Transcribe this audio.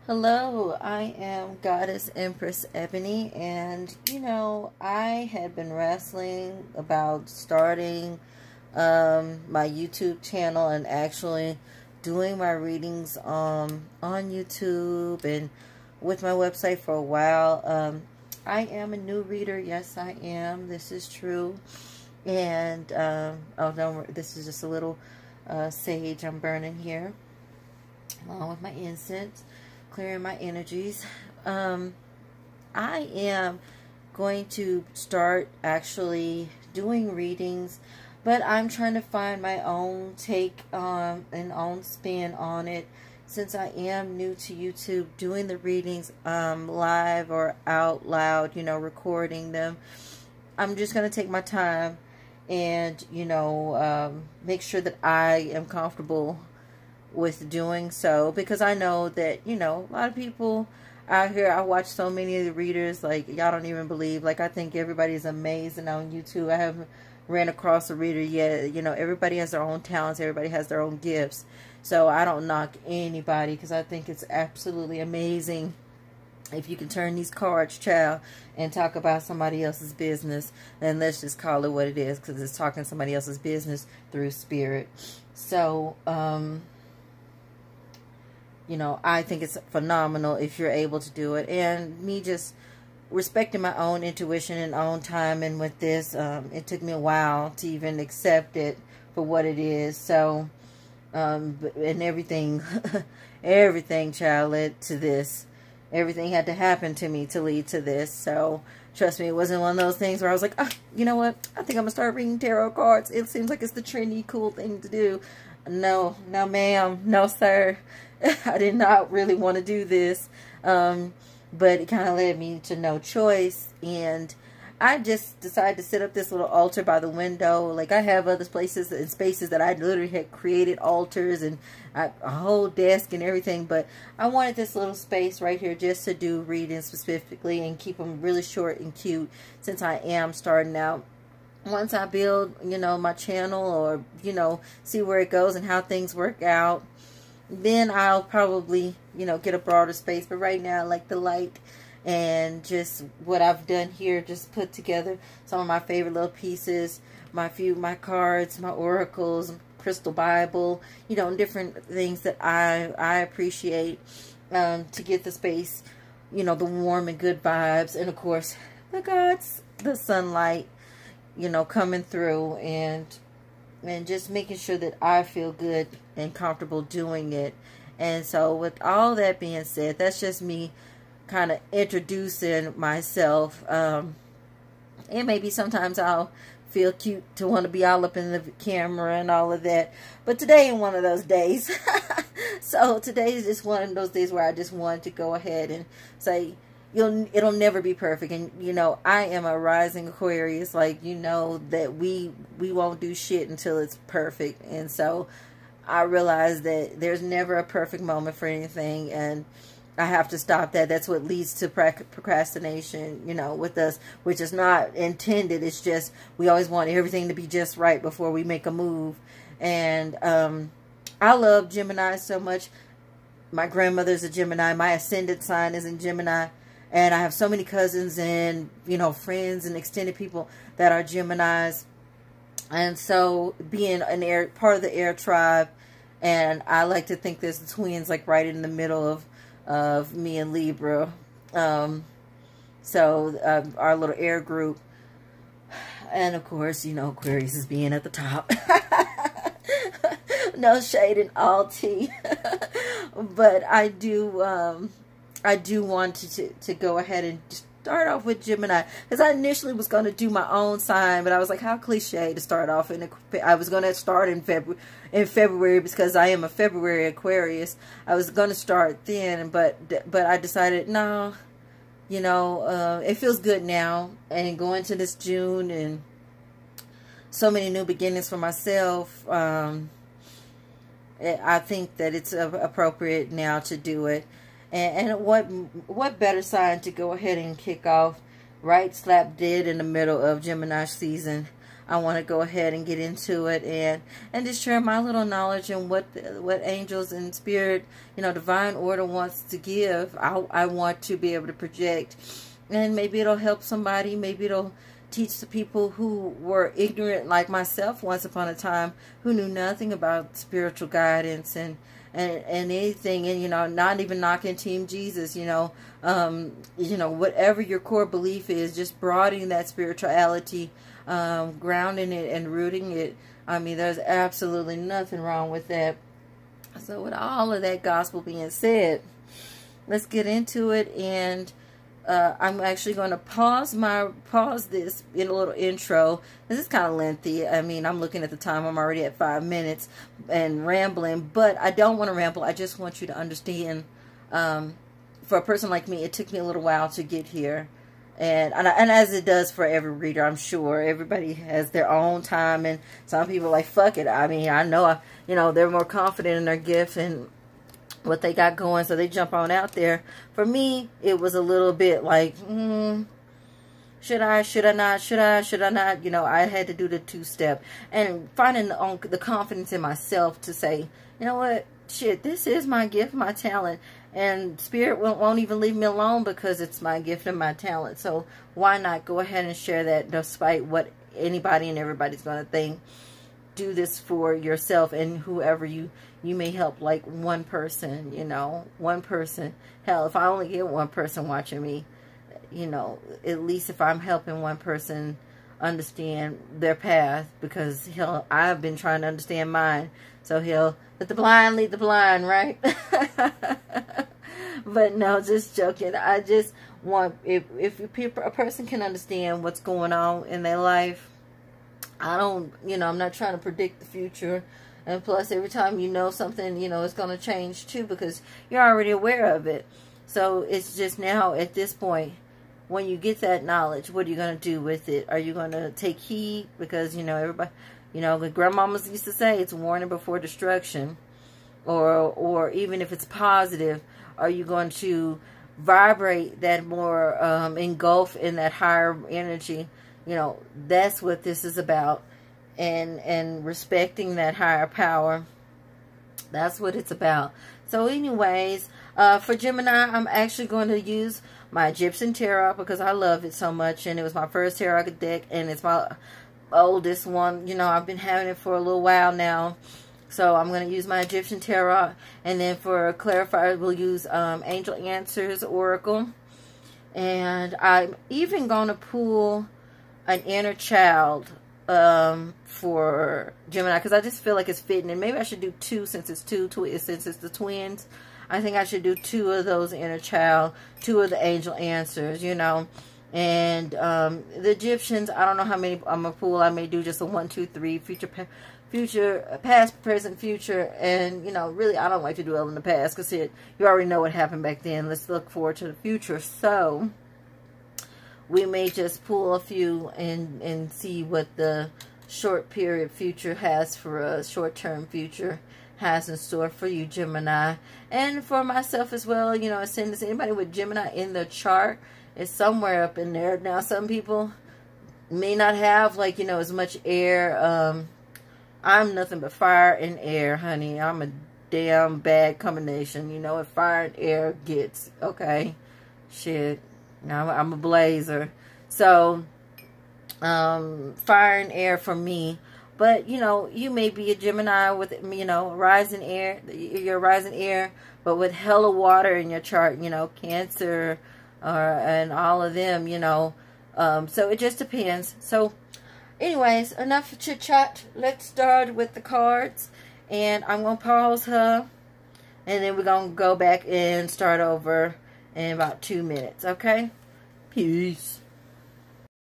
Hello, I am Goddess Empress Ebony, and I had been wrestling about starting my YouTube channel and actually doing my readings on YouTube and with my website for a while. I am a new reader, yes I am, this is true. And oh, don't worry, this is just a little sage I'm burning here along with my incense, clearing my energies. I am going to start actually doing readings, but I'm trying to find my own take and own spin on it, since I am new to YouTube, doing the readings live or out loud, recording them. I'm just going to take my time and make sure that I am comfortable with doing so, because I know that a lot of people out here, I watch so many of the readers, like, y'all don't even believe, like, I think everybody's amazing on YouTube. I haven't ran across a reader yet. Everybody has their own talents, everybody has their own gifts, so I don't knock anybody, because I think it's absolutely amazing if you can turn these cards, child, and talk about somebody else's business. And let's just call it what it is, because it's talking somebody else's business through spirit. So I think it's phenomenal if you're able to do it. And me just respecting my own intuition and own time, and with this, it took me a while to even accept it for what it is. So, and everything, everything, child, led to this. Everything had to happen to me to lead to this. So, trust me, it wasn't one of those things where I was like, you know what? I think I'm going to start reading tarot cards. It seems like it's the trendy, cool thing to do. No, no, ma'am. No, sir. I did not really want to do this, but it kind of led me to no choice, and I just decided to set up this little altar by the window. Like, I have other places and spaces that I literally had created altars and a whole desk and everything, but I wanted this little space right here just to do readings specifically and keep them really short and cute, since I am starting out. Once I build, my channel, or, see where it goes and how things work out, then I'll probably, get a broader space. But right now, I like the light, and just what I've done here, just put together some of my favorite little pieces, my cards, my oracles, crystal Bible, different things that I appreciate, to get the space, the warm and good vibes, and of course the gods, the sunlight, coming through, and just making sure that I feel good and comfortable doing it. And so with all that being said, that's just me kind of introducing myself. And maybe sometimes I'll feel cute to want to be all up in the camera and all of that. But today ain't one of those days. So today is just one of those days where I just wanted to go ahead and say, it'll never be perfect. And I am a rising Aquarius, like, that we won't do shit until it's perfect. And so I realize that there's never a perfect moment for anything, and I have to stop that. That's what leads to procrastination, with us, which is not intended. It's just we always want everything to be just right before we make a move. And I love Gemini so much. My grandmother's a Gemini. My ascendant sign is in Gemini. And I have so many cousins and, friends and extended people that are Geminis. And so being part of the air tribe, and I like to think there's the twins, like, right in the middle of me and Libra. So our little air group. And of course, Aquarius is being at the top. No shade in all tea. But I do want to go ahead and start off with Gemini, because I initially was going to do my own sign, but I was like, how cliche to start off I was going to start in February because I am a February Aquarius. I was going to start then, but I decided, no, it feels good now, and going to this June and so many new beginnings for myself. I think that it's appropriate now to do it. And what better sign to go ahead and kick off right slap dead in the middle of Gemini season I want to go ahead and get into it and just share my little knowledge and what angels and spirit, you know, divine order wants to give. I want to be able to project, and maybe it'll help somebody. Maybe it'll teach the people who were ignorant like myself once upon a time, who knew nothing about spiritual guidance and anything, and, you know, not even knocking Team Jesus, you know, whatever your core belief is, just broadening that spirituality, grounding it and rooting it. I mean, there's absolutely nothing wrong with that. So with all of that gospel being said, let's get into it. And I'm actually going to pause this in a little intro. This is kind of lengthy. I mean, I'm looking at the time. I'm already at 5 minutes and rambling, but I don't want to ramble. I just want you to understand, for a person like me, it took me a little while to get here. And as it does for every reader, I'm sure everybody has their own time, and some people are like, fuck it. I mean, I know, you know, they're more confident in their gift and what they got going, so they jump on out there. For me, it was a little bit like, should I not? You know, I had to do the 2-step and finding the confidence in myself to say, you know what, shit, this is my gift, my talent, and spirit won't even leave me alone because it's my gift and my talent. So why not go ahead and share that, despite what anybody and everybody's going to think. Do this for yourself and whoever you may help, like one person, you know, one person. Hell, if I only get one person watching me, you know, at least if I'm helping one person understand their path, because hell, I've been trying to understand mine. So hell, let the blind lead the blind, right? But no, just joking. I just want, if a person can understand what's going on in their life, I don't, you know, I'm not trying to predict the future. And plus, every time you know something, you know, it's going to change too, because you're already aware of it. So it's just now at this point, when you get that knowledge, what are you going to do with it? Are you going to take heed? Because, you know, everybody, you know, the grandmamas used to say it's warning before destruction. Or even if it's positive, are you going to vibrate that more, engulf in that higher energy? You know, that's what this is about. And respecting that higher power. That's what it's about. So anyways, for Gemini, I'm actually going to use my Egyptian Tarot because I love it so much. And it was my first tarot deck. And it's my oldest one. You know, I've been having it for a little while now. So I'm going to use my Egyptian Tarot. And then for clarifier, we'll use Angel Answers Oracle. And I'm even going to pull an inner child for Gemini, because I just feel like it's fitting, and maybe I should do 2 since it's since it's the twins. I think I should do 2 of those inner child, 2 of the angel answers, you know. And the Egyptians, I don't know how many I'm gonna pull. I may do just a 1, 2, 3 future, past, present, future, and you know, really I don't like to do it in the past because you already know what happened back then. Let's look forward to the future. So we may just pull a few and see what the short period future has for us, short-term future has in store for you, Gemini. And for myself as well, you know, I send this, anybody with Gemini in the chart is somewhere up in there. Now, some people may not have, like, you know, as much air. I'm nothing but fire and air, honey. I'm a damn bad combination. You know what fire and air gets, okay? Shit. Now I'm a blazer. So, fire and air for me. But, you know, you may be a Gemini with, you know, rising air. You're rising air, but with hella water in your chart, you know, Cancer, and all of them, you know. So it just depends. So, anyways, enough chit-chat. Let's start with the cards. And I'm going to pause her. And then we're going to go back and start over in about 2 minutes, okay? Peace.